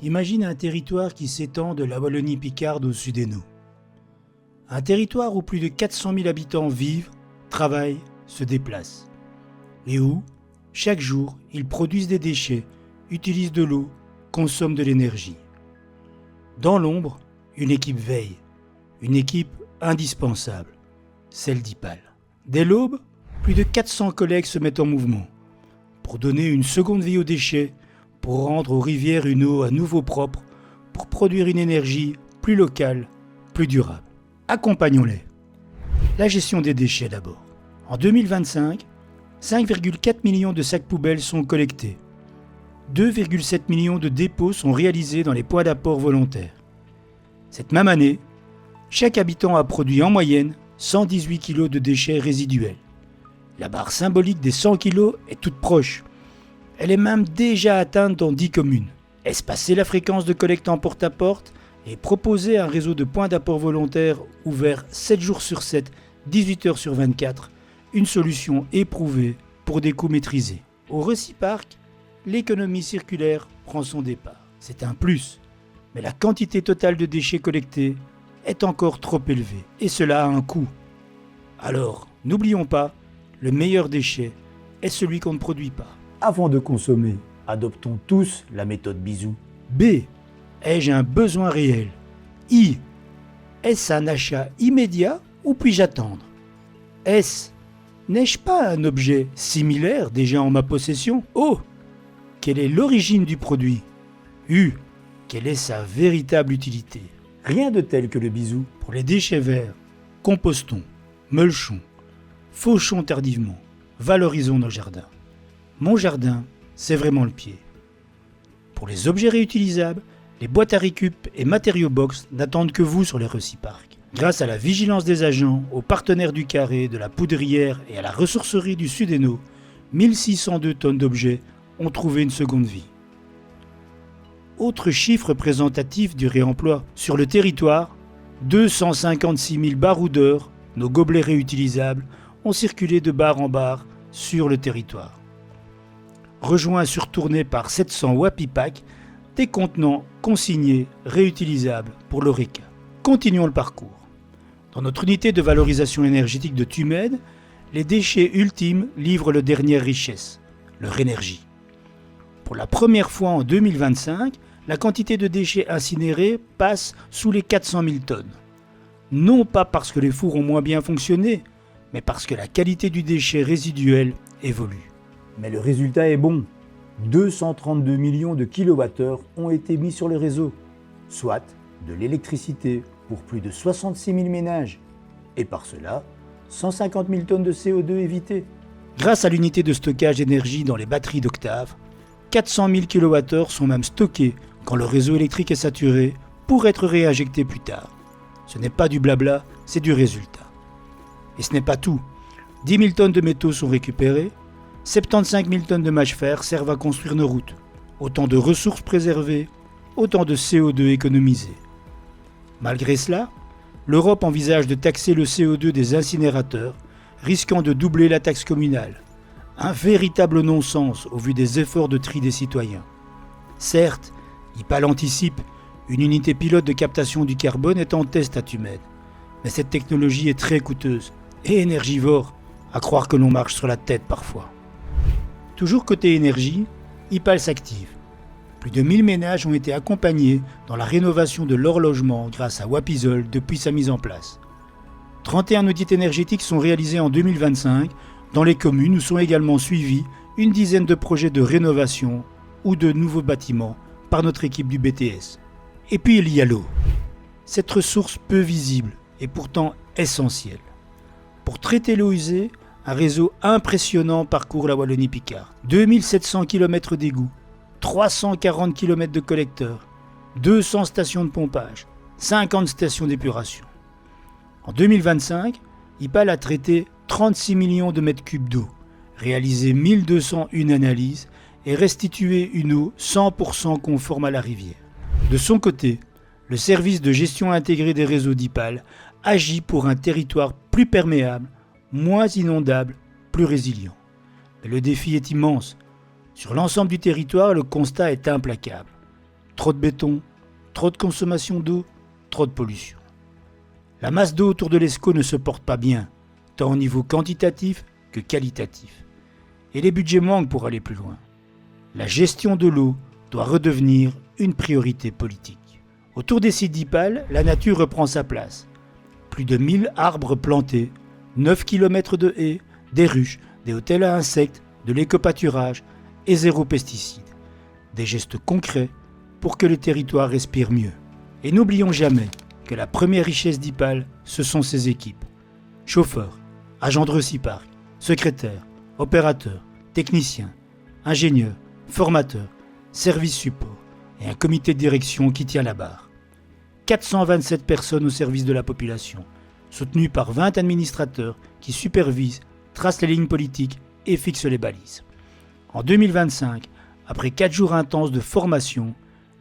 Imagine un territoire qui s'étend de la Wallonie-Picarde au Sud-Hainaut. Un territoire où plus de 400 000 habitants vivent, travaillent, se déplacent. Et où, chaque jour, ils produisent des déchets, utilisent de l'eau, consomment de l'énergie. Dans l'ombre, une équipe veille, une équipe indispensable, celle d'IPAL. Dès l'aube, plus de 400 collègues se mettent en mouvement pour donner une seconde vie aux déchets, pour rendre aux rivières une eau à nouveau propre, pour produire une énergie plus locale, plus durable. Accompagnons-les. La gestion des déchets d'abord. En 2025, 5,4 millions de sacs poubelles sont collectés. 2,7 millions de dépôts sont réalisés dans les points d'apport volontaires. Cette même année, chaque habitant a produit en moyenne 118 kg de déchets résiduels. La barre symbolique des 100 kg est toute proche. Elle est même déjà atteinte dans 10 communes. Espacer la fréquence de collecte en porte-à-porte et proposer un réseau de points d'apport volontaires ouverts 7 jours sur 7, 18 heures sur 24, une solution éprouvée pour des coûts maîtrisés. Au Reciparc, l'économie circulaire prend son départ. C'est un plus, mais la quantité totale de déchets collectés est encore trop élevée et cela a un coût. Alors, n'oublions pas, le meilleur déchet est celui qu'on ne produit pas. Avant de consommer, adoptons tous la méthode bisou. B. Ai-je un besoin réel? I. Est-ce un achat immédiat ou puis-je attendre? S. N'ai-je pas un objet similaire déjà en ma possession? O. Quelle est l'origine du produit? U. Quelle est sa véritable utilité? Rien de tel que le bisou. Pour les déchets verts, compostons, mulchons, fauchons tardivement, valorisons nos jardins. Mon jardin, c'est vraiment le pied. Pour les objets réutilisables, les boîtes à récup et matériaux box n'attendent que vous sur les Reciparc. Grâce à la vigilance des agents, aux partenaires du Carré, de la Poudrière et à la ressourcerie du Sud-Hainaut, 1602 tonnes d'objets ont trouvé une seconde vie. Autre chiffre représentatif du réemploi. Sur le territoire, 256 000 baroudeurs, nos gobelets réutilisables, ont circulé de bar en bar sur le territoire. Rejoints surtournés par 700 Wapipac, des contenants consignés, réutilisables pour l'Oreca. Continuons le parcours. Dans notre unité de valorisation énergétique de Tumed, les déchets ultimes livrent leur dernière richesse, leur énergie. Pour la première fois en 2025, la quantité de déchets incinérés passe sous les 400 000 tonnes. Non pas parce que les fours ont moins bien fonctionné, mais parce que la qualité du déchet résiduel évolue. Mais le résultat est bon. 232 millions de kilowattheures ont été mis sur le réseau, soit de l'électricité pour plus de 66 000 ménages. Et par cela, 150 000 tonnes de CO2 évitées. Grâce à l'unité de stockage d'énergie dans les batteries d'Octave, 400 000 kWh sont même stockés quand le réseau électrique est saturé pour être réinjectés plus tard. Ce n'est pas du blabla, c'est du résultat. Et ce n'est pas tout. 10 000 tonnes de métaux sont récupérées, 75 000 tonnes de mâche-fer servent à construire nos routes. Autant de ressources préservées, autant de CO2 économisé. Malgré cela, l'Europe envisage de taxer le CO2 des incinérateurs, risquant de doubler la taxe communale. Un véritable non-sens au vu des efforts de tri des citoyens. Certes, IPAL anticipe, une unité pilote de captation du carbone est en test à Tumed. Mais cette technologie est très coûteuse et énergivore, à croire que l'on marche sur la tête parfois. Toujours côté énergie, IPAL s'active. Plus de 1000 ménages ont été accompagnés dans la rénovation de leur logement grâce à Wapisol depuis sa mise en place. 31 audits énergétiques sont réalisés en 2025 dans les communes où sont également suivis une dizaine de projets de rénovation ou de nouveaux bâtiments par notre équipe du BTS. Et puis il y a l'eau. Cette ressource peu visible et pourtant essentielle. Pour traiter l'eau usée, un réseau impressionnant parcourt la Wallonie-Picarde. 2700 km d'égouts, 340 km de collecteurs, 200 stations de pompage, 50 stations d'épuration. En 2025, IPAL a traité 36 millions de mètres cubes d'eau, réalisé 1201 analyses et restitué une eau 100% conforme à la rivière. De son côté, le service de gestion intégrée des réseaux d'IPAL agit pour un territoire plus perméable, moins inondable, plus résilient. Mais le défi est immense. Sur l'ensemble du territoire, le constat est implacable. Trop de béton, trop de consommation d'eau, trop de pollution. La masse d'eau autour de l'ESCO ne se porte pas bien, tant au niveau quantitatif que qualitatif. Et les budgets manquent pour aller plus loin. La gestion de l'eau doit redevenir une priorité politique. Autour des sites d'IPAL, la nature reprend sa place. Plus de 1000 arbres plantés, 9 km de haies, des ruches, des hôtels à insectes, de l'éco-pâturage et 0 pesticides. Des gestes concrets pour que le territoire respire mieux. Et n'oublions jamais que la première richesse d'IPAL, ce sont ses équipes. Chauffeurs, agents de Reciparc, secrétaires, opérateurs, techniciens, ingénieurs, formateurs, services support et un comité de direction qui tient la barre. 427 personnes au service de la population, soutenues par 20 administrateurs qui supervisent, tracent les lignes politiques et fixent les balises. En 2025, après 4 jours intenses de formation,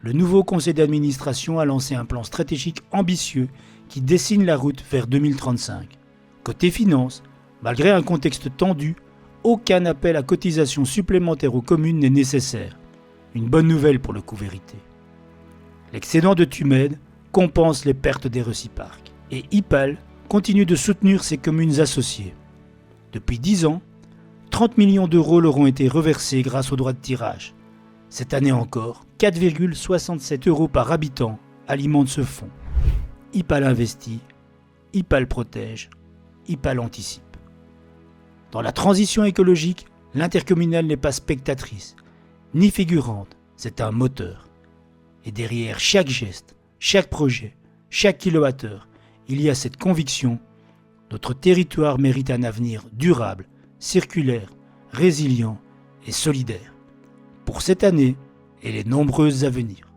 le nouveau conseil d'administration a lancé un plan stratégique ambitieux qui dessine la route vers 2035. Côté finances, malgré un contexte tendu, aucun appel à cotisation supplémentaire aux communes n'est nécessaire. Une bonne nouvelle pour le coup vérité. L'excédent de Tumed compense les pertes des Reciparc et IPAL continue de soutenir ses communes associées. Depuis 10 ans, 30 millions d'euros leur ont été reversés grâce aux droits de tirage. Cette année encore, 4,67 € par habitant alimentent ce fonds. IPAL investit, IPAL protège, IPAL anticipe. Dans la transition écologique, l'intercommunale n'est pas spectatrice, ni figurante, c'est un moteur. Et derrière chaque geste, chaque projet, chaque kilowattheure, il y a cette conviction, notre territoire mérite un avenir durable, circulaire, résilient et solidaire. Pour cette année et les nombreuses à venir.